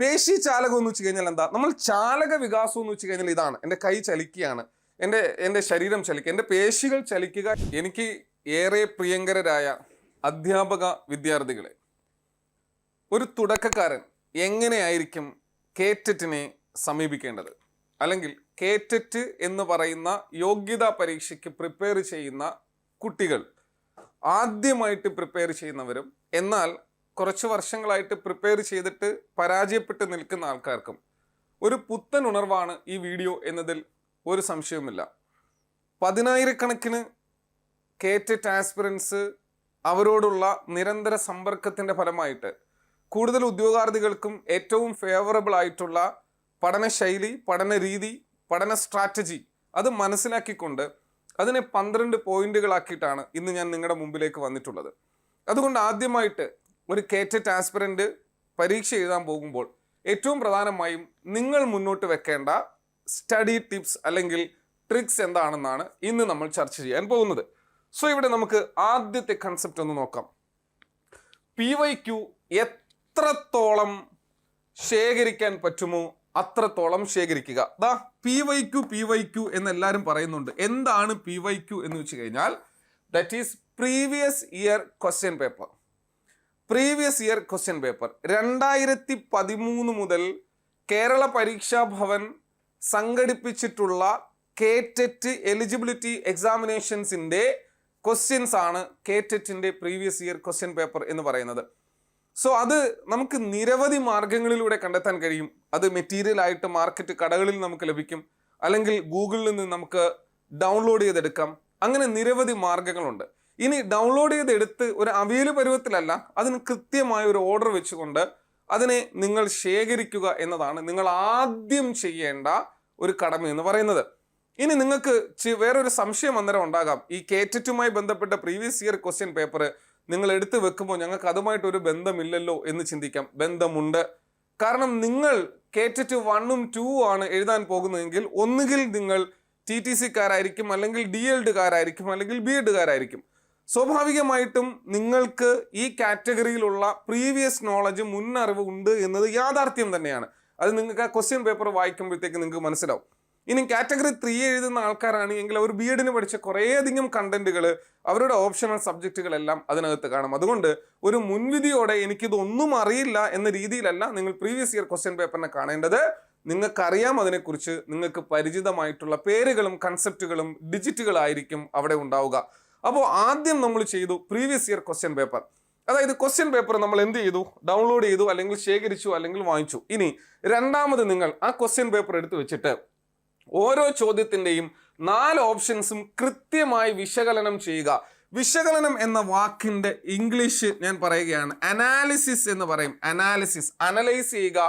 പേശി ചാലകം എന്ന് വെച്ച് കഴിഞ്ഞാൽ എന്താ? നമ്മൾ ചാലക വികാസം എന്ന് വെച്ച് കഴിഞ്ഞാൽ ഇതാണ്. എൻ്റെ കൈ ചലിക്കുകയാണ്, എൻ്റെ ശരീരം ചലിക്കുക, എൻ്റെ പേശികൾ ചലിക്കുക. എനിക്ക് ഏറെ പ്രിയങ്കരായ അധ്യാപക വിദ്യാർത്ഥികളെ, ഒരു തുടക്കക്കാരൻ എങ്ങനെയായിരിക്കും കേറ്ററ്റിനെ സമീപിക്കേണ്ടത്, അല്ലെങ്കിൽ കേറ്ററ്റ് എന്ന് പറയുന്ന യോഗ്യതാ പരീക്ഷയ്ക്ക് പ്രിപ്പയർ ചെയ്യുന്ന കുട്ടികൾ, ആദ്യമായിട്ട് പ്രിപ്പയർ ചെയ്യുന്നവരും എന്നാൽ കുറച്ച് വർഷങ്ങളായിട്ട് പ്രിപ്പയർ ചെയ്തിട്ട് പരാജയപ്പെട്ട് നിൽക്കുന്ന ആൾക്കാർക്കും ഒരു പുത്തൻ ഉണർവാണ് ഈ വീഡിയോ എന്നതിൽ ഒരു സംശയവുമില്ല. 10,000-കണക്കിന് കേറ്ററ്റ് ആസ്പിറൻസ് അവരോടുള്ള നിരന്തര സമ്പർക്കത്തിൻ്റെ ഫലമായിട്ട് കൂടുതൽ ഉദ്യോഗാർത്ഥികൾക്കും ഏറ്റവും ഫേവറബിൾ ആയിട്ടുള്ള പഠനശൈലി, പഠന രീതി, പഠന സ്ട്രാറ്റജി അത് മനസ്സിലാക്കിക്കൊണ്ട് അതിനെ 12 പോയിന്റുകളാക്കിയിട്ടാണ് ഇന്ന് ഞാൻ നിങ്ങളുടെ മുമ്പിലേക്ക് വന്നിട്ടുള്ളത്. അതുകൊണ്ട് ആദ്യമായിട്ട് ഒരു കേറ്ററ്റ് ആസ്പിറൻറ്റ് പരീക്ഷ എഴുതാൻ പോകുമ്പോൾ ഏറ്റവും പ്രധാനമായും നിങ്ങൾ മുന്നോട്ട് വെക്കേണ്ട സ്റ്റഡി ടിപ്സ് അല്ലെങ്കിൽ ട്രിക്സ് എന്താണെന്നാണ് ഇന്ന് നമ്മൾ ചർച്ച ചെയ്യാൻ പോകുന്നത്. സോ ഇവിടെ നമുക്ക് ആദ്യത്തെ കൺസെപ്റ്റ് ഒന്ന് നോക്കാം. PYQ എത്രത്തോളം ശേഖരിക്കാൻ പറ്റുമോ അത്രത്തോളം ശേഖരിക്കുക. PYQ എന്നെല്ലാവരും പറയുന്നുണ്ട്. എന്താണ് PYQ എന്ന് വെച്ച് കഴിഞ്ഞാൽ that is previous year question paper. Previous year question paper 2013 മുതൽ കേരള പരീക്ഷാ ഭവൻ സംഘടിപ്പിച്ചിട്ടുള്ള കേറ്ററ്റ് എലിജിബിലിറ്റി എക്സാമിനേഷൻസിൻ്റെ ക്വസ്റ്റ്യൻസ് ആണ് കേറ്ററ്റിൻ്റെ പ്രീവിയസ് ഇയർ ക്വസ്റ്റ്യൻ പേപ്പർ എന്ന് പറയുന്നത്. സോ അത് നമുക്ക് നിരവധി മാർഗങ്ങളിലൂടെ കണ്ടെത്താൻ കഴിയും. അത് മെറ്റീരിയൽ ആയിട്ട് മാർക്കറ്റ് കടകളിൽ നമുക്ക് ലഭിക്കും, അല്ലെങ്കിൽ ഗൂഗിളിൽ നിന്ന് നമുക്ക് ഡൗൺലോഡ് ചെയ്തെടുക്കാം. അങ്ങനെ നിരവധി മാർഗങ്ങളുണ്ട്. ഇനി ഡൗൺലോഡ് ചെയ്തെടുത്ത് ഒരു അവിയൽ പരുവത്തിലല്ല, അതിന് കൃത്യമായ ഒരു ഓർഡർ വെച്ചുകൊണ്ട് അതിനെ നിങ്ങൾ ശേഖരിക്കുക എന്നതാണ് നിങ്ങൾ ആദ്യം ചെയ്യേണ്ട ഒരു കടമ എന്ന് പറയുന്നത്. ഇനി നിങ്ങൾക്ക് വേറൊരു സംശയം അന്നേരം ഉണ്ടാകാം. ഈ കേറ്ററ്റുമായി ബന്ധപ്പെട്ട പ്രീവിയസ് ഇയർ ക്വസ്റ്റ്യൻ പേപ്പർ നിങ്ങൾ എടുത്തു വെക്കുമ്പോൾ ഞങ്ങൾക്ക് അതുമായിട്ടൊരു ബന്ധമില്ലല്ലോ എന്ന് ചിന്തിക്കാം. ബന്ധമുണ്ട്. കാരണം നിങ്ങൾ കേറ്ററ്റ് 1ഉം 2ഉം ആണ് എഴുതാൻ പോകുന്നതെങ്കിൽ ഒന്നുകിൽ നിങ്ങൾ TTC-കാരായിരിക്കും, അല്ലെങ്കിൽ DED-കാരായിരിക്കും, അല്ലെങ്കിൽ BED-കാരായിരിക്കും. സ്വാഭാവികമായിട്ടും നിങ്ങൾക്ക് ഈ കാറ്റഗറിയിലുള്ള പ്രീവിയസ് നോളജ്, മുന്നറിവ് ഉണ്ട് എന്നത് യാഥാർത്ഥ്യം തന്നെയാണ്. അത് നിങ്ങൾക്ക് ആ ക്വസ്റ്റ്യൻ പേപ്പർ വായിക്കുമ്പോഴത്തേക്ക് നിങ്ങൾക്ക് മനസ്സിലാവും. ഇനി കാറ്റഗറി 3 എഴുതുന്ന ആൾക്കാരാണെങ്കിൽ അവർ BED-ന് പഠിച്ച കുറേയധികം കണ്ടന്റുകൾ, അവരുടെ ഓപ്ഷണൽ സബ്ജക്റ്റുകളെല്ലാം അതിനകത്ത് കാണും. അതുകൊണ്ട് ഒരു മുൻവിധിയോടെ എനിക്കിതൊന്നും അറിയില്ല എന്ന രീതിയിലല്ല നിങ്ങൾ പ്രീവിയസ് ഇയർ ക്വസ്റ്റ്യൻ പേപ്പറിനെ കാണേണ്ടത്. നിങ്ങൾക്കറിയാം അതിനെക്കുറിച്ച്, നിങ്ങൾക്ക് പരിചിതമായിട്ടുള്ള പേരുകളും കൺസെപ്റ്റുകളും ഡിജിറ്റുകളായിരിക്കും അവിടെ ഉണ്ടാവുക. അപ്പോൾ ആദ്യം നമ്മൾ ചെയ്തു പ്രീവിയസ് ഇയർ ക്വസ്റ്റ്യൻ പേപ്പർ. അതായത് ക്വസ്റ്റ്യൻ പേപ്പർ നമ്മൾ എന്ത് ചെയ്തു? ഡൗൺലോഡ് ചെയ്തു, അല്ലെങ്കിൽ ശേഖരിച്ചു, അല്ലെങ്കിൽ വാങ്ങിച്ചു. ഇനി രണ്ടാമത് നിങ്ങൾ ആ ക്വസ്റ്റ്യൻ പേപ്പർ എടുത്തു വെച്ചിട്ട് ഓരോ ചോദ്യത്തിൻ്റെയും 4 ഓപ്ഷൻസും കൃത്യമായി വിശകലനം ചെയ്യുക. വിശകലനം എന്ന വാക്കിൻ്റെ ഇംഗ്ലീഷ് ഞാൻ പറയുകയാണ്, അനാലിസിസ് എന്ന് പറയും. അനാലിസിസ്, അനലൈസ് ചെയ്യുക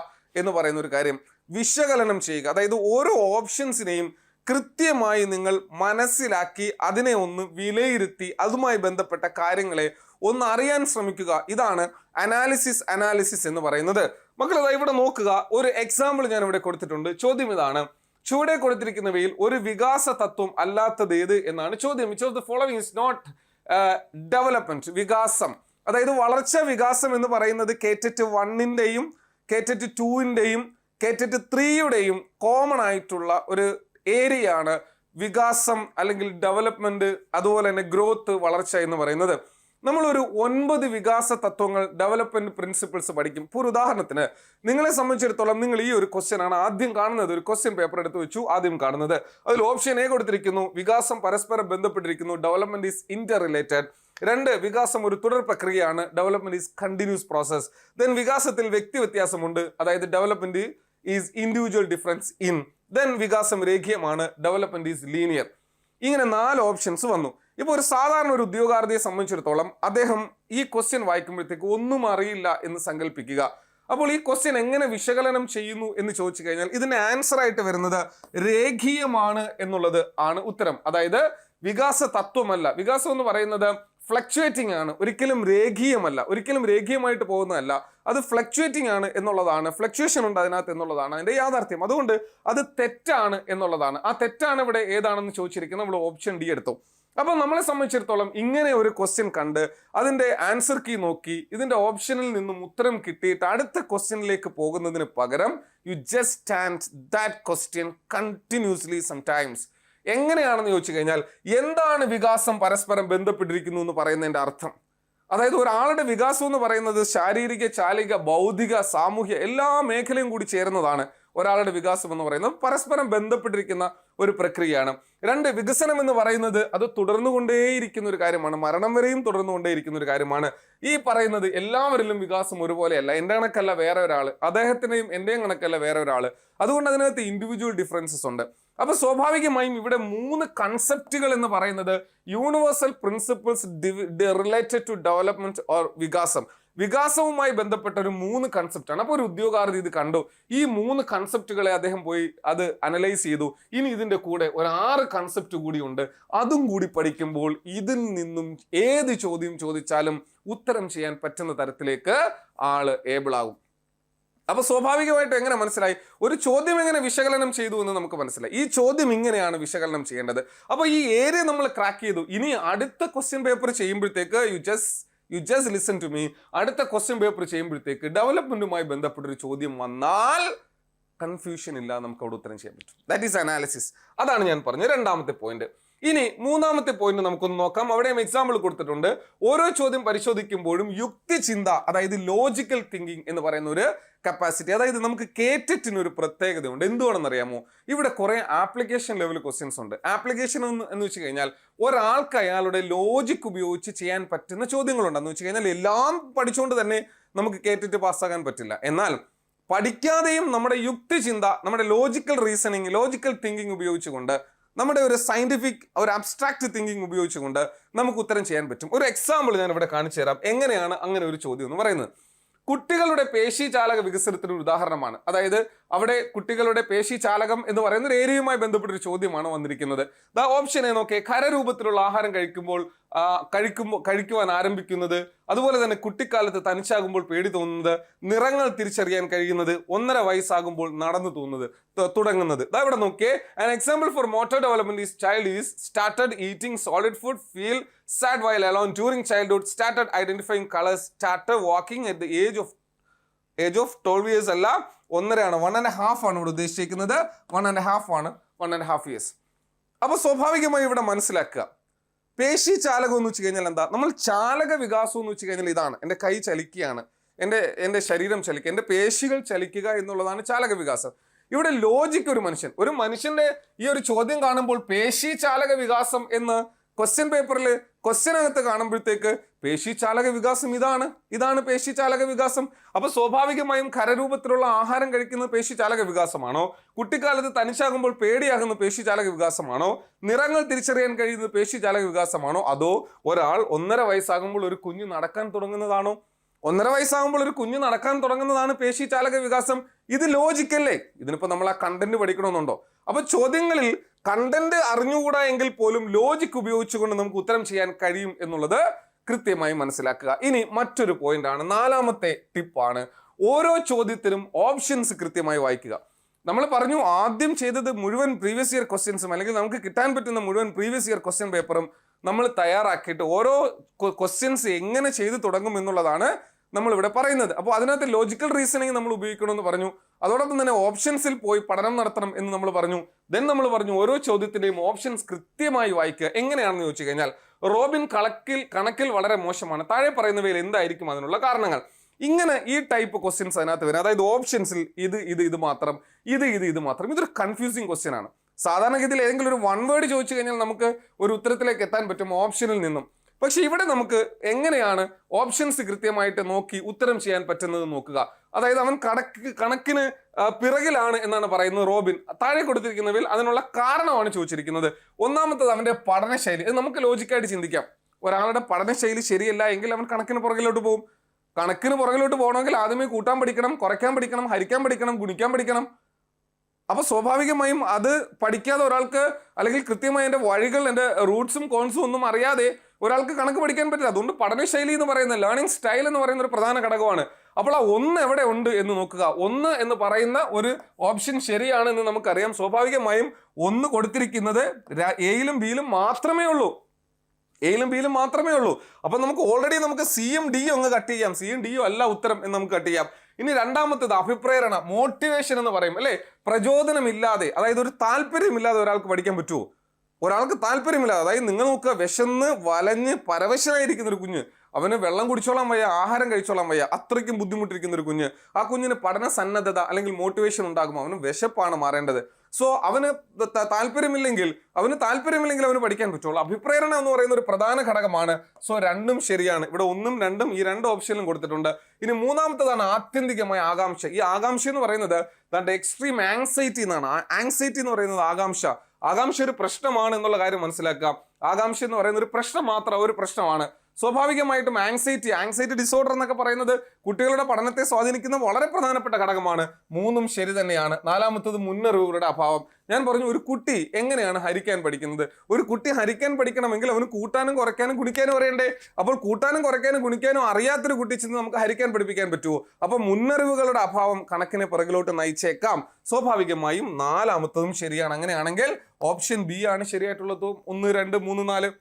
എന്ന് പറയുന്ന ഒരു കാര്യം. വിശകലനം ചെയ്യുക, അതായത് ഓരോ ഓപ്ഷൻസിനെയും കൃത്യമായി നിങ്ങൾ മനസ്സിലാക്കി അതിനെ ഒന്ന് വിലയിരുത്തി അതുമായി ബന്ധപ്പെട്ട കാര്യങ്ങളെ ഒന്ന് അറിയാൻ ശ്രമിക്കുക. ഇതാണ് അനാലിസിസ് എന്ന് പറയുന്നത്. മക്കളെ ഇവിടെ നോക്കുക, ഒരു എക്സാമ്പിൾ ഞാൻ ഇവിടെ കൊടുത്തിട്ടുണ്ട്. ചോദ്യം ഇതാണ്: ചുവടെ കൊടുത്തിരിക്കുന്നവയിൽ ഒരു വികാസ തത്വം അല്ലാത്തത് ഏത് എന്നാണ് ചോദ്യം. Which of the following is not development? വികാസം, അതായത് വളർച്ച. വികാസം എന്ന് പറയുന്നത് കേറ്ററ്റ് 1ൻ്റെയും കേറ്ററ്റ് 2ൻ്റെയും കേറ്ററ്റ് 3യുടെയും കോമൺ ആയിട്ടുള്ള ഒരു ഏരിയ ആണ് വികാസം, അല്ലെങ്കിൽ ഡെവലപ്മെന്റ്, അതുപോലെ തന്നെ ഗ്രോത്ത്, വളർച്ച എന്ന് പറയുന്നത്. നമ്മളൊരു 9 വികാസ തത്വങ്ങൾ, ഡെവലപ്മെന്റ് പ്രിൻസിപ്പിൾസ് പഠിക്കും. ഇപ്പോൾ ഒരു ഉദാഹരണത്തിന് നിങ്ങളെ സംബന്ധിച്ചിടത്തോളം നിങ്ങൾ ഈ ഒരു ക്വസ്റ്റ്യൻ ആണ് ആദ്യം കാണുന്നത്. ഒരു ക്വസ്റ്റ്യൻ പേപ്പർ എടുത്ത് വെച്ചു, ആദ്യം കാണുന്നത്. അതിൽ ഓപ്ഷൻ എ കൊടുത്തിരിക്കുന്നു, വികാസം പരസ്പരം ബന്ധപ്പെട്ടിരിക്കുന്നു, ഡെവലപ്മെന്റ് ഈസ് ഇന്റർ റിലേറ്റഡ്. 2, വികാസം ഒരു തുടർ പ്രക്രിയയാണ്, development is continuous process. Then വികാസത്തിൽ വ്യക്തി വ്യത്യാസമുണ്ട്, അതായത് development is individual difference in. Then വികാസം രേഖീയമാണ്, ഡെവലപ്മെന്റ് ഈസ് ലീനിയർ. ഇങ്ങനെ 4 ഓപ്ഷൻസ് വന്നു. ഇപ്പോൾ ഒരു സാധാരണ ഒരു ഉദ്യോഗാർത്ഥിയെ സംബന്ധിച്ചിടത്തോളം അദ്ദേഹം ഈ ക്വസ്റ്റ്യൻ വായിക്കുമ്പോഴത്തേക്ക് ഒന്നും അറിയില്ല എന്ന് സങ്കല്പിക്കുക. അപ്പോൾ ഈ ക്വസ്റ്റ്യൻ എങ്ങനെ വിശകലനം ചെയ്യുന്നു എന്ന് ചോദിച്ചു കഴിഞ്ഞാൽ ഇതിന്റെ ആൻസർ ആയിട്ട് വരുന്നത് രേഖീയമാണ് എന്നുള്ളത് ആണ് ഉത്തരം. അതായത് വികാസ തത്വമല്ല. വികാസം എന്ന് പറയുന്നത് ഫ്ലക്ച്വേറ്റിംഗ് ആണ്, ഒരിക്കലും രേഖീയമല്ല, ഒരിക്കലും രേഖീയമായിട്ട് പോകുന്നതല്ല. അത് ഫ്ലക്ച്വേറ്റിംഗ് ആണ് എന്നുള്ളതാണ്, ഫ്ലക്ച്വേഷൻ ഉണ്ട് അതിനകത്ത് എന്നുള്ളതാണ് അതിന്റെ യാഥാർത്ഥ്യം. അതുകൊണ്ട് അത് തെറ്റാണ് എന്നുള്ളതാണ്. ആ തെറ്റാണ് ഇവിടെ ഏതാണെന്ന് ചോദിച്ചിരിക്കുന്നത്. നമ്മൾ ഓപ്ഷൻ ഡി എടുത്തു. അപ്പൊ നമ്മളെ സംബന്ധിച്ചിടത്തോളം ഇങ്ങനെ ഒരു ക്വസ്റ്റ്യൻ കണ്ട് അതിന്റെ ആൻസർ കീ നോക്കി ഇതിന്റെ ഓപ്ഷനിൽ നിന്നും ഉത്തരം കിട്ടിയിട്ട് അടുത്ത ക്വസ്റ്റ്യനിലേക്ക് പോകുന്നതിന് പകരം you just stand that question continuously sometimes. എങ്ങനെയാണെന്ന് ചോദിച്ചു കഴിഞ്ഞാൽ എന്താണ് വികാസം പരസ്പരം ബന്ധപ്പെട്ടിരിക്കുന്നു എന്ന് പറയുന്നതിന്റെ അർത്ഥം? അതായത് ഒരാളുടെ വികാസം എന്ന് പറയുന്നത് ശാരീരിക, ചാലിക, ബൗദ്ധിക, സാമൂഹ്യ എല്ലാ മേഖലയും കൂടി ചേരുന്നതാണ്. ഒരാളുടെ വികാസം എന്ന് പറയുന്നത് പരസ്പരം ബന്ധപ്പെട്ടിരിക്കുന്ന ഒരു പ്രക്രിയയാണ്. രണ്ട്, വികസനം എന്ന് പറയുന്നത് അത് തുടർന്നുകൊണ്ടേയിരിക്കുന്ന ഒരു കാര്യമാണ്, മരണം വരെയും തുടർന്നുകൊണ്ടേയിരിക്കുന്ന ഒരു കാര്യമാണ്. ഈ പറയുന്നത് എല്ലാവരിലും വികാസം ഒരുപോലെയല്ല. എൻ്റെ കണക്കല്ല വേറെ ഒരാൾ, അദ്ദേഹത്തിൻ്റെയും എൻ്റെയും കണക്കല്ല വേറെ ഒരാൾ. അതുകൊണ്ട് അതിനകത്ത് ഇൻഡിവിജ്വൽ ഡിഫറൻസസ് ഉണ്ട്. അപ്പൊ സ്വാഭാവികമായും ഇവിടെ 3 കൺസെപ്റ്റുകൾ എന്ന് പറയുന്നത് universal principles related to development or വികാസവുമായി ബന്ധപ്പെട്ട ഒരു 3 കൺസെപ്റ്റാണ്. അപ്പോൾ ഒരു ഉദ്യോഗാർത്ഥി ഇത് കണ്ടു, ഈ 3 കൺസെപ്റ്റുകളെ അദ്ദേഹം പോയി അത് അനലൈസ് ചെയ്തു. ഇനി ഇതിന്റെ കൂടെ ഒരു 6 കൺസെപ്റ്റ് കൂടിയുണ്ട്, അതും കൂടി പഠിക്കുമ്പോൾ ഇതിൽ നിന്നും ഏത് ചോദ്യം ചോദിച്ചാലും ഉത്തരം ചെയ്യാൻ പറ്റുന്ന തരത്തിലേക്ക് ആള് ഏബിൾ ആകും. അപ്പൊ സ്വാഭാവികമായിട്ട് എങ്ങനെ മനസ്സിലായി? ഒരു ചോദ്യം എങ്ങനെ വിശകലനം ചെയ്തു എന്ന് നമുക്ക് മനസ്സിലായി. ഈ ചോദ്യം ഇങ്ങനെയാണ് വിശകലനം ചെയ്യേണ്ടത്. അപ്പൊ ഈ ഏരിയ നമ്മൾ ക്രാക്ക് ചെയ്തു. ഇനി അടുത്ത ക്വസ്റ്റ്യൻ പേപ്പർ ചെയ്യുമ്പോഴത്തേക്ക് you just listen to me. അടുത്ത ക്വസ്റ്റ്യൻ പേപ്പർ ചെയ്യുമ്പോഴത്തേക്ക് ഡെവലപ്മെന്റുമായി ബന്ധപ്പെട്ടൊരു ചോദ്യം വന്നാൽ കൺഫ്യൂഷൻ ഇല്ല, നമുക്ക് അവിടെ ഉത്തരം ചെയ്യാൻ പറ്റും. That is analysis. അതാണ് ഞാൻ പറഞ്ഞത് രണ്ടാമത്തെ പോയിന്റ്. ഇനി മൂന്നാമത്തെ പോയിന്റ് നമുക്കൊന്ന് നോക്കാം. അവിടെയും എക്സാമ്പിൾ കൊടുത്തിട്ടുണ്ട്. ഓരോ ചോദ്യം പരിശോധിക്കുമ്പോഴും യുക്തിചിന്ത, അതായത് ലോജിക്കൽ തിങ്കിങ് എന്ന് പറയുന്ന ഒരു കപ്പാസിറ്റി, അതായത് നമുക്ക് കേറ്ററ്റിന് ഒരു പ്രത്യേകതയുണ്ട്. എന്തുവാണെന്ന് അറിയാമോ? ഇവിടെ കുറെ ആപ്ലിക്കേഷൻ ലെവൽ ക്വസ്റ്റ്യൻസ് ഉണ്ട്. ആപ്ലിക്കേഷൻ എന്ന് വെച്ച് കഴിഞ്ഞാൽ ഒരാൾക്ക് അയാളുടെ ലോജിക് ഉപയോഗിച്ച് ചെയ്യാൻ പറ്റുന്ന ചോദ്യങ്ങളുണ്ട്. എന്ന് വെച്ച് കഴിഞ്ഞാൽ എല്ലാം പഠിച്ചുകൊണ്ട് തന്നെ നമുക്ക് കേറ്ററ്റ് പാസ്സാകാൻ പറ്റില്ല. എന്നാൽ പഠിക്കാതെയും നമ്മുടെ യുക്തിചിന്ത, നമ്മുടെ ലോജിക്കൽ റീസണിങ്, ലോജിക്കൽ തിങ്കിങ് ഉപയോഗിച്ചുകൊണ്ട്, നമ്മുടെ ഒരു സയന്റിഫിക്, ഒരു അബ്സ്ട്രാക്ട് തിങ്കിങ് ഉപയോഗിച്ചുകൊണ്ട് നമുക്ക് ഉത്തരം ചെയ്യാൻ പറ്റും. ഒരു എക്സാമ്പിൾ ഞാൻ ഇവിടെ കാണിച്ചു തരാം. എങ്ങനെയാണ് അങ്ങനെ ഒരു ചോദ്യം എന്ന് പറയുന്നത്? കുട്ടികളുടെ പേശീചാലക വികസനത്തിന് ഒരു ഉദാഹരണമാണ്. അതായത് അവിടെ കുട്ടികളുടെ പേശീചാലകം എന്ന് പറയുന്ന ഒരു ഏരിയയുമായി ബന്ധപ്പെട്ടൊരു ചോദ്യമാണ് വന്നിരിക്കുന്നത്. ഓപ്ഷൻ എ നോക്കേ. ഖരരൂപത്തിലുള്ള ആഹാരം കഴിക്കുവാൻ ആരംഭിക്കുന്നത്, അതുപോലെ തന്നെ കുട്ടിക്കാലത്ത് തനിച്ചാകുമ്പോൾ പേടി തോന്നുന്നത്, നിറങ്ങൾ തിരിച്ചറിയാൻ കഴിയുന്നത്, 1.5 വയസ്സാകുമ്പോൾ നടന്നു തുടങ്ങുന്നത്. ഇവിടെ നോക്കിയേ. An example for motor development is child is started eating solid food, feel sad while alone during childhood, started identifying colors, started walking at the age of 12 years. അല്ല, 1.5 1.5 ആണ് ഇവിടെ ഉദ്ദേശിക്കുന്നത്. 1.5 years. അപ്പൊ സ്വാഭാവികമായി ഇവിടെ മനസ്സിലാക്കുക, പേശി ചാലകം എന്ന് വെച്ച് കഴിഞ്ഞാൽ എന്താ? നമ്മൾ ചാലക വികാസം എന്ന് വെച്ച് കഴിഞ്ഞാൽ ഇതാണ്. എൻ്റെ കൈ ചലിക്കുകയാണ്, എൻ്റെ ശരീരം ചലിക്കുക, എൻ്റെ പേശികൾ ചലിക്കുക എന്നുള്ളതാണ് ചാലക വികാസം. ഇവിടെ ലോജിക്ക്, ഒരു മനുഷ്യന്റെ ഈ ഒരു ചോദ്യം കാണുമ്പോൾ പേശി ചാലക വികാസം എന്ന് ക്വസ്റ്റ്യൻ പേപ്പറിൽ ക്വസ്റ്റ്യനകത്ത് കാണുമ്പോഴത്തേക്ക് പേശീചാലക വികാസം ഇതാണ് പേശീചാലക വികാസം. അപ്പൊ സ്വാഭാവികമായും ഖരരൂപത്തിലുള്ള ആഹാരം കഴിക്കുന്നത് പേശീചാലക വികാസമാണോ? കുട്ടിക്കാലത്ത് തനിച്ചാകുമ്പോൾ പേടിയാകുന്ന പേശീചാലക വികാസമാണോ? നിറങ്ങൾ തിരിച്ചറിയാൻ കഴിയുന്നത് പേശീചാലക വികാസമാണോ? അതോ ഒരാൾ 1.5 വയസ്സാകുമ്പോൾ ഒരു കുഞ്ഞ് നടക്കാൻ തുടങ്ങുന്നതാണോ? 1.5 വയസ്സാകുമ്പോൾ ഒരു കുഞ്ഞ് നടക്കാൻ തുടങ്ങുന്നതാണ് പേശീചാലക വികാസം. ഇത് ലോജിക്കല്ലേ? ഇതിനിപ്പോ നമ്മൾ ആ കണ്ടന്റ് പഠിക്കണമെന്നുണ്ടോ? അപ്പൊ ചോദ്യങ്ങളിൽ കണ്ടന്റ് അറിഞ്ഞുകൂടാ എങ്കിൽ പോലും ലോജിക് ഉപയോഗിച്ചുകൊണ്ട് നമുക്ക് ഉത്തരം ചെയ്യാൻ കഴിയും എന്നുള്ളത് കൃത്യമായി മനസ്സിലാക്കുക. ഇനി മറ്റൊരു പോയിന്റ് ആണ്, 4ാമത്തെ ടിപ്പാണ്. ഓരോ ചോദ്യത്തിനും ഓപ്ഷൻസ് കൃത്യമായി വായിക്കുക. നമ്മൾ പറഞ്ഞു ആദ്യം ചെയ്തത് മുഴുവൻ പ്രീവിയസ് ഇയർ ക്വസ്റ്റ്യൻസും അല്ലെങ്കിൽ നമുക്ക് കിട്ടാൻ പറ്റുന്ന മുഴുവൻ പ്രീവിയസ് ഇയർ ക്വസ്റ്റ്യൻ പേപ്പറും നമ്മൾ തയ്യാറാക്കിയിട്ട് ഓരോ ക്വസ്റ്റ്യൻസ് എങ്ങനെ ചെയ്തു തുടങ്ങും എന്നുള്ളതാണ് നമ്മൾ ഇവിടെ പറയുന്നത്. അപ്പോൾ അതിനകത്ത് ലോജിക്കൽ റീസണിങ് നമ്മൾ ഉപയോഗിക്കണമെന്ന് പറഞ്ഞു. അതോടൊപ്പം തന്നെ ഓപ്ഷൻസിൽ പോയി പഠനം നടത്തണം എന്ന് നമ്മൾ പറഞ്ഞു. ദെൻ നമ്മൾ പറഞ്ഞു ഓരോ ചോദ്യത്തിന്റെയും ഓപ്ഷൻസ് കൃത്യമായി വായിക്കുക. എങ്ങനെയാണെന്ന് ചോദിച്ചു കഴിഞ്ഞാൽ, റോബിൻ കണക്കിൽ വളരെ മോശമാണ്, താഴെ പറയുന്നവയിൽ എന്തായിരിക്കും അതിനുള്ള കാരണങ്ങൾ? ഇങ്ങനെ ഈ ടൈപ്പ് ക്വസ്റ്റ്യൻസ് അതിനകത്ത് വരും. അതായത് ഓപ്ഷൻസിൽ ഇത് മാത്രം, ഇത് മാത്രം. ഇതൊരു കൺഫ്യൂസിങ് ക്വസ്റ്റ്യൻ ആണ്. സാധാരണഗതിയിൽ ഏതെങ്കിലും ഒരു 1 വേർഡ് ചോദിച്ചു കഴിഞ്ഞാൽ നമുക്ക് ഒരു ഉത്തരത്തിലേക്ക് എത്താൻ പറ്റും ഓപ്ഷനിൽ നിന്നും. പക്ഷെ ഇവിടെ നമുക്ക് എങ്ങനെയാണ് ഓപ്ഷൻസ് കൃത്യമായിട്ട് നോക്കി ഉത്തരം ചെയ്യാൻ പറ്റുന്നത് നോക്കുക. അതായത് അവൻ കണക്കിന് പിറകിലാണ് എന്നാണ് പറയുന്നത് റോബിൻ. താഴെ കൊടുത്തിരിക്കുന്നവയിൽ അതിനുള്ള കാരണമാണ് ചോദിച്ചിരിക്കുന്നത്. ഒന്നാമത്തത് അവന്റെ പഠനശൈലി. ഇത് നമുക്ക് ലോജിക്കായിട്ട് ചിന്തിക്കാം. ഒരാളുടെ പഠനശൈലി ശരിയല്ല എങ്കിൽ അവൻ കണക്കിന് പുറകിലോട്ട് പോകും. കണക്കിന് പുറകിലോട്ട് പോകണമെങ്കിൽ ആദ്യമേ കൂട്ടാൻ പഠിക്കണം, കുറയ്ക്കാൻ പഠിക്കണം, ഹരിക്കാൻ പഠിക്കണം, ഗുണിക്കാൻ പഠിക്കണം. അപ്പൊ സ്വാഭാവികമായും അത് പഠിക്കാതെ ഒരാൾക്ക്, അല്ലെങ്കിൽ കൃത്യമായി എൻ്റെ വഴികൾ, എൻ്റെ റൂട്ട്സും കോൺസും ഒന്നും അറിയാതെ ഒരാൾക്ക് കണക്ക് പഠിക്കാൻ പറ്റില്ല. അതുകൊണ്ട് പഠനശൈലി എന്ന് പറയുന്ന, ലേണിംഗ് സ്റ്റൈൽ എന്ന് പറയുന്ന ഒരു പ്രധാന ഘടകമാണ്. അപ്പോൾ ആ 1 എവിടെ ഉണ്ട് എന്ന് നോക്കുക. 1 എന്ന് പറയുന്ന ഒരു ഓപ്ഷൻ ശരിയാണ് എന്ന് നമുക്കറിയാം. സ്വാഭാവികമായും 1 കൊടുത്തിരിക്കുന്നത് എയിലും ബിയിലും മാത്രമേ ഉള്ളൂ. എയിലും ബിയിലും മാത്രമേ ഉള്ളൂ. അപ്പൊ നമുക്ക് ഓൾറെഡി നമുക്ക് സിയും ഡിയും അങ്ങ് കട്ട് ചെയ്യാം. സിയും ഡിയും അല്ല ഉത്തരം എന്ന് നമുക്ക് കട്ട് ചെയ്യാം. ഇനി രണ്ടാമത്തേത് അഭിപ്രേരണ, മോട്ടിവേഷൻ എന്ന് പറയും അല്ലെ. പ്രചോദനമില്ലാതെ, അതായത് ഒരു താല്പര്യമില്ലാതെ ഒരാൾക്ക് പഠിക്കാൻ പറ്റുമോ? ഒരാൾക്ക് താല്പര്യമില്ലാതെ, അതായത് നിങ്ങൾ നോക്കുക, വിശന്ന് വലഞ്ഞ് പരവശനായിരിക്കുന്ന ഒരു കുഞ്ഞ്, അവന് വെള്ളം കുടിച്ചോളാൻ വയ്യ, ആഹാരം കഴിച്ചോളാൻ വയ്യ, അത്രയ്ക്കും ബുദ്ധിമുട്ടിരിക്കുന്ന ഒരു കുഞ്ഞ്, ആ കുഞ്ഞിന് പഠന സന്നദ്ധത അല്ലെങ്കിൽ മോട്ടിവേഷൻ ഉണ്ടാകും. അവന് വിശപ്പാണ് മാറേണ്ടത്. സോ അവന് താല്പര്യമില്ലെങ്കിൽ അവന് പഠിക്കാൻ പറ്റുള്ളൂ. അഭിപ്രേരണ എന്ന് പറയുന്ന ഒരു പ്രധാന ഘടകമാണ്. സോ രണ്ടും ശരിയാണ്. ഇവിടെ 1ഉം 2ഉം ഈ 2 ഓപ്ഷനിലും കൊടുത്തിട്ടുണ്ട്. ഇനി മൂന്നാമത്തേതാണ് ആത്യന്തികമായ ആകാംക്ഷ. ഈ ആകാംക്ഷ എന്ന് പറയുന്നത് എക്സ്ട്രീം ആങ്സൈറ്റി എന്നാണ്. ആങ്സൈറ്റി എന്ന് പറയുന്നത് ആകാംക്ഷ ഒരു പ്രശ്നമാണ് എന്നുള്ള കാര്യം മനസ്സിലാക്കുക. ആകാംക്ഷ എന്ന് പറയുന്ന ഒരു പ്രശ്നം മാത്രം, ഒരു പ്രശ്നമാണ്. സ്വാഭാവികമായിട്ടും ആങ്സൈറ്റി ഡിസോർഡർ എന്നൊക്കെ പറയുന്നത് കുട്ടികളുടെ പഠനത്തെ സ്വാധീനിക്കുന്ന വളരെ പ്രധാനപ്പെട്ട ഘടകമാണ്. 3ഉം ശരി തന്നെയാണ്. നാലാമത്തത് മുന്നറിവുകളുടെ അഭാവം. ഞാൻ പറഞ്ഞു, ഒരു കുട്ടി എങ്ങനെയാണ് ഹരിക്കാൻ പഠിക്കുന്നത്? ഒരു കുട്ടി ഹരിക്കാൻ പഠിക്കണമെങ്കിൽ അവന് കൂട്ടാനും കുറയ്ക്കാനും ഗുണിക്കാനും അറിയണ്ടേ? അപ്പോൾ കൂട്ടാനും കുറയ്ക്കാനും ഗുണിക്കാനും അറിയാത്തൊരു കുട്ടി ചെന്ന് നമുക്ക് ഹരിക്കാൻ പഠിപ്പിക്കാൻ പറ്റുമോ? അപ്പൊ മുന്നറിവുകളുടെ അഭാവം കണക്കിനെ പിറകിലോട്ട് നയിച്ചേക്കാം. സ്വാഭാവികമായും നാലാമത്തതും ശരിയാണ്. അങ്ങനെയാണെങ്കിൽ ഓപ്ഷൻ ബി ആണ് ശരിയായിട്ടുള്ളത്. 1, 2, 3, 4.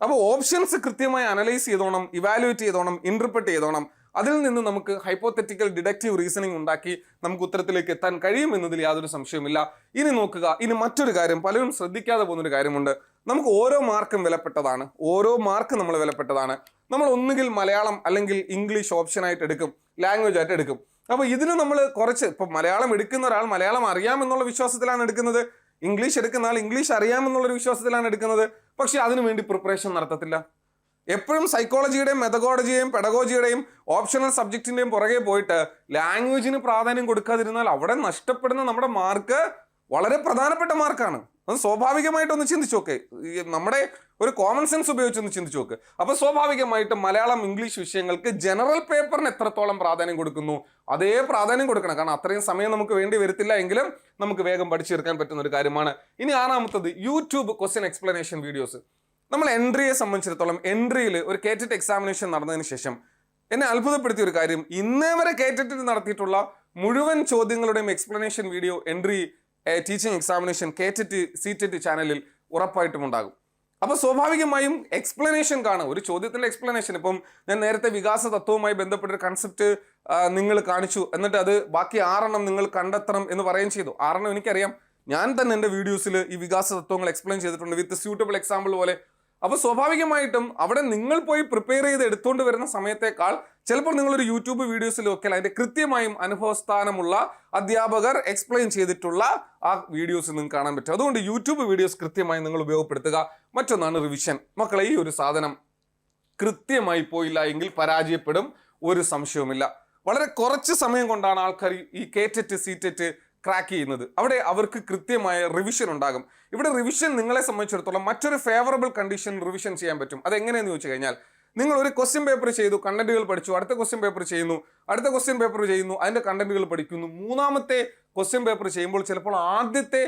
അപ്പോൾ ഓപ്ഷൻസ് കൃത്യമായി അനലൈസ് ചെയ്തോണം, ഇവാലുവേറ്റ് ചെയ്തോണം, ഇന്റർപ്രറ്റ് ചെയ്തോണം. അതിൽ നിന്ന് നമുക്ക് ഹൈപ്പോത്തറ്റിക്കൽ ഡിഡക്റ്റീവ് റീസണിങ് ഉണ്ടാക്കി നമുക്ക് ഉത്തരത്തിലേക്ക് എത്താൻ കഴിയും എന്നതിൽ യാതൊരു സംശയവുമില്ല. ഇനി നോക്കുക, ഇനി മറ്റൊരു കാര്യം പലരും ശ്രദ്ധിക്കാതെ പോകുന്നൊരു കാര്യമുണ്ട്. നമുക്ക് ഓരോ മാർക്കും വിലപ്പെട്ടതാണ്. ഓരോ മാർക്ക് നമ്മൾ വിലപ്പെട്ടതാണ്. നമ്മൾ ഒന്നുകിൽ മലയാളം അല്ലെങ്കിൽ ഇംഗ്ലീഷ് ഓപ്ഷനായിട്ട് എടുക്കും, ലാംഗ്വേജ് ആയിട്ട് എടുക്കും. അപ്പോൾ ഇതിന് നമ്മൾ കുറച്ച്, ഇപ്പം മലയാളം എടുക്കുന്ന ഒരാൾ മലയാളം അറിയാമെന്നുള്ള വിശ്വാസത്തിലാണ് എടുക്കുന്നത്, ഇംഗ്ലീഷ് എടുക്കുന്ന ആൾ ഇംഗ്ലീഷ് അറിയാമെന്നുള്ളൊരു വിശ്വാസത്തിലാണ് എടുക്കുന്നത്. പക്ഷെ അതിനുവേണ്ടി പ്രിപ്പറേഷൻ നടത്തത്തില്ല. എപ്പോഴും സൈക്കോളജിയുടെയും മെത്തഡോളജിയുടെയും പെഡഗോജിയുടെയും ഓപ്ഷണൽ സബ്ജക്റ്റിന്റെയും പുറകെ പോയിട്ട് ലാംഗ്വേജിന് പ്രാധാന്യം കൊടുക്കാതിരുന്നാൽ അവിടെ നഷ്ടപ്പെടുന്ന നമ്മുടെ മാർക്ക് വളരെ പ്രധാനപ്പെട്ട മാർക്കാണ്. അത് സ്വാഭാവികമായിട്ടൊന്ന് ചിന്തിച്ചു നോക്ക്. നമ്മുടെ ഒരു കോമൺ സെൻസ് ഉപയോഗിച്ചൊന്ന് ചിന്തിച്ചു നോക്ക്. അപ്പൊ സ്വാഭാവികമായിട്ടും മലയാളം ഇംഗ്ലീഷ് വിഷയങ്ങൾക്ക് ജനറൽ പേപ്പറിന് എത്രത്തോളം പ്രാധാന്യം കൊടുക്കുന്നു അതേ പ്രാധാന്യം കൊടുക്കണം. കാരണം അത്രയും സമയം നമുക്ക് വേണ്ടി വരത്തില്ല എങ്കിലും നമുക്ക് വേഗം പഠിച്ചെടുക്കാൻ പറ്റുന്ന ഒരു കാര്യമാണ്. ഇനി ആറാമത്തത് യൂട്യൂബ് ക്വസ്റ്റ്യൻ എക്സ്പ്ലനേഷൻ വീഡിയോസ്. നമ്മൾ എൻട്രിയെ സംബന്ധിച്ചിടത്തോളം എൻട്രിയിൽ ഒരു കേറ്ററ്റ് എക്സാമിനേഷൻ നടന്നതിന് ശേഷം എന്നെ അത്ഭുതപ്പെടുത്തിയ ഒരു കാര്യം, ഇന്നേ വരെ കേറ്ററ്റിൽ നടത്തിയിട്ടുള്ള മുഴുവൻ ചോദ്യങ്ങളുടെയും explanation video entry teaching examination KTET CTET ചാനലിൽ ഉറപ്പായിട്ടും ഉണ്ടാകും. അപ്പോൾ സ്വാഭാവികമായും എക്സ്പ്ലനേഷൻ കാണും. ഒരു ചോദ്യത്തിന്റെ എക്സ്പ്ലനേഷൻ, ഇപ്പം ഞാൻ നേരത്തെ വികാസ തത്വവുമായി ബന്ധപ്പെട്ട ഒരു കൺസെപ്റ്റ് നിങ്ങൾ കാണിച്ചു, എന്നിട്ട് അത് ബാക്കി 6 നിങ്ങൾ കണ്ടെത്തണം എന്ന് പറയുകയും ചെയ്തു. 6 എനിക്കറിയാം, ഞാൻ തന്നെ എൻ്റെ വീഡിയോസിൽ ഈ വികാസ തത്വങ്ങൾ എക്സ്പ്ലെയിൻ ചെയ്തിട്ടുണ്ട് വിത്ത് സ്യൂട്ടബിൾ എക്സാമ്പിൾ പോലെ. അപ്പോൾ സ്വാഭാവികമായിട്ടും അവിടെ നിങ്ങൾ പോയി പ്രിപ്പയർ ചെയ്ത് എടുത്തുകൊണ്ട് വരുന്ന സമയത്തേക്കാൾ ചിലപ്പോൾ നിങ്ങളൊരു യൂട്യൂബ് വീഡിയോസിൽ നോക്കിയാൽ അതിന്റെ കൃത്യമായും അനുഭവസ്ഥാനമുള്ള അധ്യാപകർ എക്സ്പ്ലെയിൻ ചെയ്തിട്ടുള്ള ആ വീഡിയോസ് നിങ്ങൾക്ക് കാണാൻ പറ്റും. അതുകൊണ്ട് യൂട്യൂബ് വീഡിയോസ് കൃത്യമായി നിങ്ങൾ ഉപയോഗപ്പെടുത്തുക. മറ്റൊന്നാണ് റിവിഷൻ. മക്കളെ, ഈ ഒരു സാധനം കൃത്യമായി പോയില്ല എങ്കിൽ പരാജയപ്പെടും, ഒരു സംശയവുമില്ല. വളരെ കുറച്ച് സമയം കൊണ്ടാണ് ആൾക്കാർ ഈ കേറ്ററ്റ് സീറ്ററ്റ് ക്രാക്ക് ചെയ്യുന്നത്. അവിടെ അവർക്ക് കൃത്യമായ റിവിഷൻ ഉണ്ടാകും. ഇവിടെ റിവിഷൻ നിങ്ങളെ സംബന്ധിച്ചിടത്തോളം മറ്റൊരു ഫേവറബിൾ കണ്ടീഷൻ റിവിഷൻ ചെയ്യാൻ പറ്റും. അതെങ്ങനെയെന്ന് ചോദിച്ചു കഴിഞ്ഞാൽ, നിങ്ങൾ ഒരു ക്വസ്റ്റ്യൻ പേപ്പർ ചെയ്തു, കണ്ടന്റുകൾ പഠിച്ചു, അടുത്ത ക്വസ്റ്റ്യൻ പേപ്പർ ചെയ്യുന്നു, അടുത്ത ക്വസ്റ്റ്യൻ പേപ്പർ ചെയ്യുന്നു, അതിന്റെ കണ്ടന്റുകൾ പഠിക്കുന്നു. മൂന്നാമത്തെ ക്വസ്റ്റ്യൻ പേപ്പർ ചെയ്യുമ്പോൾ ചിലപ്പോൾ ആദ്യത്തെ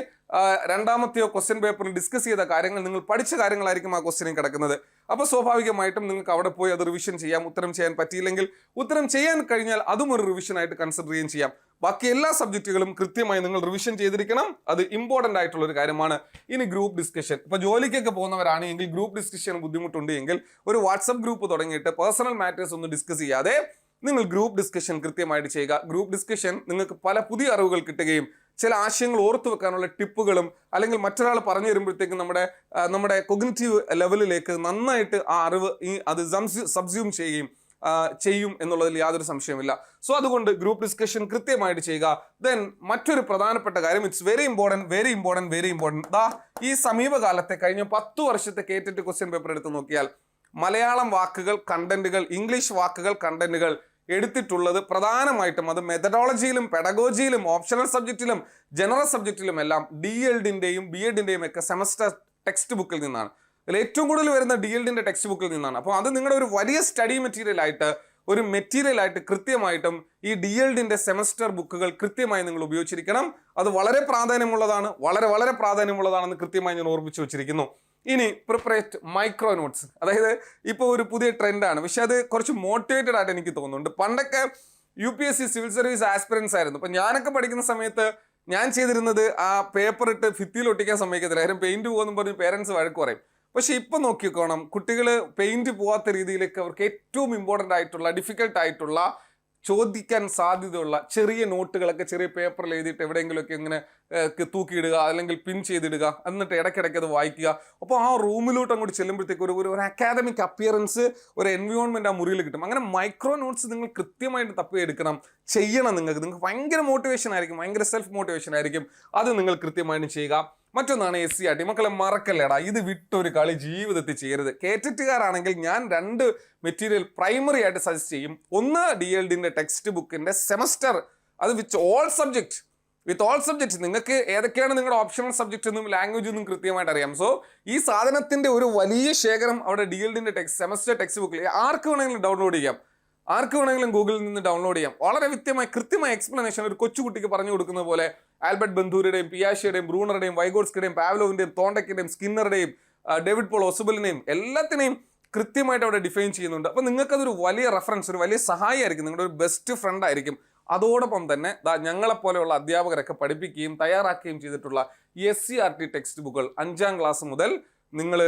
രണ്ടാമത്തെയോ ക്വസ്റ്റ്യൻ പേപ്പറിൽ ഡിസ്കസ് ചെയ്ത കാര്യങ്ങൾ, നിങ്ങൾ പഠിച്ച കാര്യങ്ങളായിരിക്കും ആ ക്വസ്റ്റ്യനിൽ കിടക്കുന്നത്. അപ്പോൾ സ്വാഭാവികമായിട്ടും നിങ്ങൾക്ക് അവിടെ പോയി അത് റിവിഷൻ ചെയ്യാം. ഉത്തരം ചെയ്യാൻ പറ്റിയില്ലെങ്കിൽ ഉത്തരം ചെയ്യാൻ കഴിഞ്ഞാൽ അതും ഒരു റിവിഷനായിട്ട് കൺസിഡർ ചെയ്യുകയും ചെയ്യാം. ബാക്കി എല്ലാ സബ്ജക്റ്റുകളും കൃത്യമായി നിങ്ങൾ റിവിഷൻ ചെയ്തിരിക്കണം. അത് ഇമ്പോർട്ടൻ്റ് ആയിട്ടുള്ള ഒരു കാര്യമാണ്. ഇനി ഗ്രൂപ്പ് ഡിസ്കഷൻ. ഇപ്പോൾ ജോലിക്കൊക്കെ പോകുന്നവരാണെങ്കിൽ ഗ്രൂപ്പ് ഡിസ്കഷൻ ബുദ്ധിമുട്ടുണ്ട് എങ്കിൽ ഒരു വാട്സപ്പ് ഗ്രൂപ്പ് തുടങ്ങിയിട്ട് പേഴ്സണൽ മാറ്റേഴ്സ് ഒന്നും ഡിസ്കസ് ചെയ്യാതെ നിങ്ങൾ ഗ്രൂപ്പ് ഡിസ്കഷൻ കൃത്യമായിട്ട് ചെയ്യുക. ഗ്രൂപ്പ് ഡിസ്കഷൻ നിങ്ങൾക്ക് പല പുതിയ അറിവുകൾ കിട്ടുകയും ചില ആശയങ്ങൾ ഓർത്തു വെക്കാനുള്ള ടിപ്പുകളും അല്ലെങ്കിൽ മറ്റൊരാൾ പറഞ്ഞു തരുമ്പോഴത്തേക്കും നമ്മുടെ കൊഗ്നിറ്റീവ് ലെവലിലേക്ക് നന്നായിട്ട് ആ അറിവ് അത് സബ്സ്യൂം ചെയ്യും എന്നുള്ളതിൽ യാതൊരു സംശയമില്ല. സോ അതുകൊണ്ട് ഗ്രൂപ്പ് ഡിസ്കഷൻ കൃത്യമായിട്ട് ചെയ്യുക. ദെൻ മറ്റൊരു പ്രധാനപ്പെട്ട കാര്യം, ഇറ്റ്സ് വെരി ഇമ്പോർട്ടൻറ്റ്. ഈ സമീപകാലത്തെ കഴിഞ്ഞ 10 വർഷത്തെ കേറ്ററ്റ് ക്വസ്റ്റ്യൻ പേപ്പർ എടുത്ത് നോക്കിയാൽ മലയാളം വാക്കുകൾ കണ്ടന്റുകൾ, ഇംഗ്ലീഷ് വാക്കുകൾ കണ്ടന്റുകൾ എടുത്തിട്ടുള്ളത് പ്രധാനമായിട്ടും അത് മെത്തഡോളജിയിലും പെഡഗോജിയിലും ഓപ്ഷണൽ സബ്ജക്റ്റിലും ജനറൽ സബ്ജക്റ്റിലും എല്ലാം DLEDന്റെയും BEdന്റെയും ഒക്കെ സെമസ്റ്റർ ടെക്സ്റ്റ് ബുക്കിൽ നിന്നാണ്. അതിൽ ഏറ്റവും കൂടുതൽ വരുന്ന DLEDന്റെ ടെക്സ്റ്റ് ബുക്കിൽ നിന്നാണ്. അപ്പോൾ അത് നിങ്ങളുടെ ഒരു വലിയ സ്റ്റഡി മെറ്റീരിയൽ ആയിട്ട് കൃത്യമായിട്ടും ഈ DLEDന്റെ സെമസ്റ്റർ ബുക്കുകൾ കൃത്യമായി നിങ്ങൾ ഉപയോഗിച്ചിരിക്കണം. അത് വളരെ പ്രാധാന്യമുള്ളതാണ്, വളരെ പ്രാധാന്യമുള്ളതാണെന്ന് കൃത്യമായി ഞാൻ ഓർമ്മിച്ചു വെച്ചിരിക്കുന്നു. ഇനി പ്രിപ്പറേറ്റ് മൈക്രോ നോട്ട്സ്, അതായത് ഇപ്പോൾ ഒരു പുതിയ ട്രെൻഡാണ്. പക്ഷെ അത് കുറച്ച് മോട്ടിവേറ്റഡ് ആയിട്ട് എനിക്ക് തോന്നുന്നുണ്ട്. പണ്ടൊക്കെ UPSC സിവിൽ സർവീസ് ആസ്പിറൻസ് ആയിരുന്നു. അപ്പം ഞാനൊക്കെ പഠിക്കുന്ന സമയത്ത് ഞാൻ ചെയ്തിരുന്നത് ആ പേപ്പർ ഇട്ട് ഭിത്തിയിൽ ഒട്ടിക്കാൻ സമ്മതിക്കത്തില്ല. കാര്യം പെയിന്റ് പോകുമെന്ന് പറഞ്ഞ് പേരൻസ് വഴക്ക് പറയും. പക്ഷെ ഇപ്പം നോക്കിക്കോണം, കുട്ടികൾ പെയിന്റ് പോവാത്ത രീതിയിലേക്ക് അവർക്ക് ഏറ്റവും ഇമ്പോർട്ടൻ്റ് ആയിട്ടുള്ള ഡിഫിക്കൽട്ട് ആയിട്ടുള്ള ചോദിക്കാൻ സാധ്യതയുള്ള ചെറിയ നോട്ടുകളൊക്കെ ചെറിയ പേപ്പറിൽ എഴുതിയിട്ട് എവിടെയെങ്കിലുമൊക്കെ ഇങ്ങനെ തൂക്കിയിടുക, അല്ലെങ്കിൽ പിൻ ചെയ്തിടുക, എന്നിട്ട് ഇടയ്ക്കിടയ്ക്ക് അത് വായിക്കുക. അപ്പോൾ ആ റൂമിലോട്ട് അങ്ങോട്ട് ചെല്ലുമ്പോഴത്തേക്ക് ഒരു അക്കാദമിക് അപ്പിയറൻസ്, ഒരു എൻവയോൺമെൻറ്റ് ആ മുറിയിൽ കിട്ടും. അങ്ങനെ മൈക്രോ നോട്ട്സ് നിങ്ങൾ കൃത്യമായിട്ട് തപ്പിയെടുക്കണം, ചെയ്യണം. നിങ്ങൾക്ക് ഭയങ്കര മോട്ടിവേഷൻ ആയിരിക്കും, ഭയങ്കര സെൽഫ് മോട്ടിവേഷൻ ആയിരിക്കും. അത് നിങ്ങൾ കൃത്യമായിട്ട് ചെയ്യുക. മറ്റൊന്നാണ് SCERT. മക്കളെ മറക്കല്ലേടാ, ഇത് വിട്ടൊരു കളി ജീവിതത്തിൽ ചെയ്യരുത്. കേറ്ററ്റുകാരാണെങ്കിൽ ഞാൻ 2 മെറ്റീരിയൽ പ്രൈമറി ആയിട്ട് സജസ്റ്റ് ചെയ്യും. ഒന്ന് DLDന്റെ ടെക്സ്റ്റ് ബുക്കിന്റെ സെമസ്റ്റർ, അത് വിത്ത് ഓൾ സബ്ജക്ട്സ്. നിങ്ങൾക്ക് ഏതൊക്കെയാണ് നിങ്ങളുടെ ഓപ്ഷണൽ സബ്ജക്റ്റ് എന്നും ലാംഗ്വേജ് ഒന്നും കൃത്യമായിട്ട് അറിയാം. സോ ഈ സാധനത്തിന്റെ ഒരു വലിയ ശേഖരം അവിടെ DLDന്റെ സെമസ്റ്റർ ടെക്സ്റ്റ് ബുക്കിൽ ആർക്ക് വേണമെങ്കിലും ഡൗൺലോഡ് ചെയ്യാം, ആർക്ക് വേണമെങ്കിലും ഗൂഗിളിൽ നിന്ന് ഡൗൺലോഡ് ചെയ്യാം. വളരെ കൃത്യമായ എക്സ്പ്ലനേഷൻ ഒരു കൊച്ചുകുട്ടിക്ക് പറഞ്ഞു കൊടുക്കുന്ന പോലെ ആൽബർട്ട് ബന്ധൂരുടെയും പിയാഷയുടെയും ബ്രൂണറുടെയും വൈഗോട്സ്കിയുടെയും പാവ്ലോവിന്റെയും തോണ്ടക്കിന്റെയും സ്കിന്നറുടെയും ഡേവിഡ് പോൾ ഒസുബലിനെയും എല്ലാത്തിനെയും കൃത്യമായിട്ട് അവിടെ ഡിഫൈൻ ചെയ്യുന്നുണ്ട്. അപ്പോൾ നിങ്ങൾക്കതൊരു വലിയ റെഫറൻസ്, ഒരു വലിയ സഹായമായിരിക്കും, നിങ്ങളുടെ ഒരു ബെസ്റ്റ് ഫ്രണ്ട് ആയിരിക്കും. അതോടൊപ്പം തന്നെ ഞങ്ങളെപ്പോലെയുള്ള അധ്യാപകരൊക്കെ പഠിപ്പിക്കുകയും തയ്യാറാക്കുകയും ചെയ്തിട്ടുള്ള SCERT ടെക്സ്റ്റ് ബുക്കുകൾ 5ാം ക്ലാസ് മുതൽ നിങ്ങൾ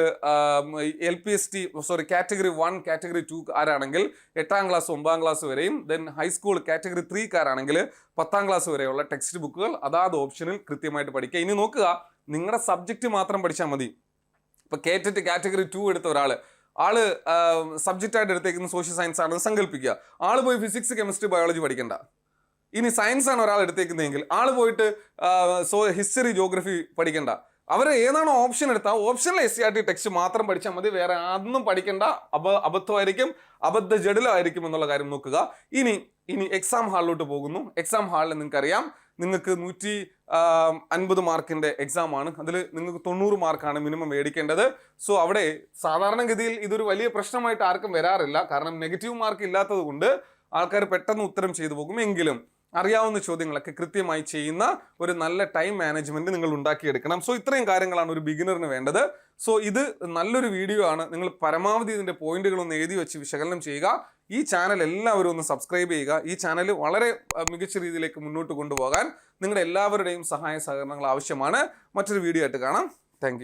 കാറ്റഗറി 1 കാറ്റഗറി 2 ആരാണെങ്കിൽ 8ാം ക്ലാസ് 9ാം ക്ലാസ് വരെയും, ദെൻ ഹൈസ്കൂൾ കാറ്റഗറി 3 കാരാണെങ്കിൽ 10ാം ക്ലാസ് വരെയുള്ള ടെക്സ്റ്റ് ബുക്കുകൾ അതാത് ഓപ്ഷനിൽ കൃത്യമായിട്ട് പഠിക്കുക. ഇനി നോക്കുക, നിങ്ങളുടെ സബ്ജക്റ്റ് മാത്രം പഠിച്ചാൽ മതി. ഇപ്പോൾ കേറ്ററ്റ് കാറ്റഗറി 2 എടുത്ത ആള് സബ്ജക്റ്റായിട്ട് എടുത്തേക്കുന്ന സോഷ്യൽ സയൻസ് ആണെന്ന് സങ്കല്പിക്കുക. ആൾ പോയി ഫിസിക്സ് കെമിസ്ട്രി ബയോളജി പഠിക്കണ്ട. ഇനി സയൻസ് ആണ് ഒരാൾ എടുത്തേക്കുന്നതെങ്കിൽ ആൾ പോയിട്ട് ഹിസ്റ്ററി ജോഗ്രഫി പഠിക്കണ്ട. അവർ ഏതാണോ ഓപ്ഷൻ എടുത്താൽ ഓപ്ഷനിൽ SCERT ടെക്സ്റ്റ് മാത്രം പഠിച്ചാൽ മതി, വേറെ അതൊന്നും പഠിക്കേണ്ട. അബദ്ധമായിരിക്കും, ജഡിലമായിരിക്കും എന്നുള്ള കാര്യം നോക്കുക. ഇനി എക്സാം ഹാളിലോട്ട് പോകുന്നു. എക്സാം ഹാളിൽ നിങ്ങൾക്കറിയാം, നിങ്ങൾക്ക് 150 മാർക്കിൻ്റെ എക്സാം ആണ്. അതിൽ നിങ്ങൾക്ക് 90 മാർക്കാണ് മിനിമം മേടിക്കേണ്ടത്. സോ അവിടെ സാധാരണഗതിയിൽ ഇതൊരു വലിയ പ്രശ്നമായിട്ട് ആർക്കും വരാറില്ല, കാരണം നെഗറ്റീവ് മാർക്ക് ഇല്ലാത്തത് കൊണ്ട് ആൾക്കാർ പെട്ടെന്ന് ഉത്തരം ചെയ്തു പോകും. എങ്കിലും അറിയാവുന്ന ചോദ്യങ്ങളൊക്കെ കൃത്യമായി ചെയ്യുന്ന ഒരു നല്ല ടൈം മാനേജ്മെന്റ് നിങ്ങൾ ഉണ്ടാക്കിയെടുക്കണം. സോ ഇത്രയും കാര്യങ്ങളാണ് ഒരു ബിഗിനറിന് വേണ്ടത്. സോ ഇത് നല്ലൊരു വീഡിയോ ആണ്. നിങ്ങൾ പരമാവധി ഇതിൻ്റെ പോയിന്റുകളൊന്ന് എഴുതി വെച്ച് വിശകലനം ചെയ്യുക. ഈ ചാനൽ എല്ലാവരും ഒന്ന് സബ്സ്ക്രൈബ് ചെയ്യുക. ഈ ചാനൽ വളരെ മികച്ച രീതിയിലേക്ക് മുന്നോട്ട് കൊണ്ടുപോകാൻ നിങ്ങളുടെ എല്ലാവരുടെയും സഹായ സഹകരണങ്ങൾ ആവശ്യമാണ്. മറ്റൊരു വീഡിയോ ആയിട്ട് കാണാം. താങ്ക്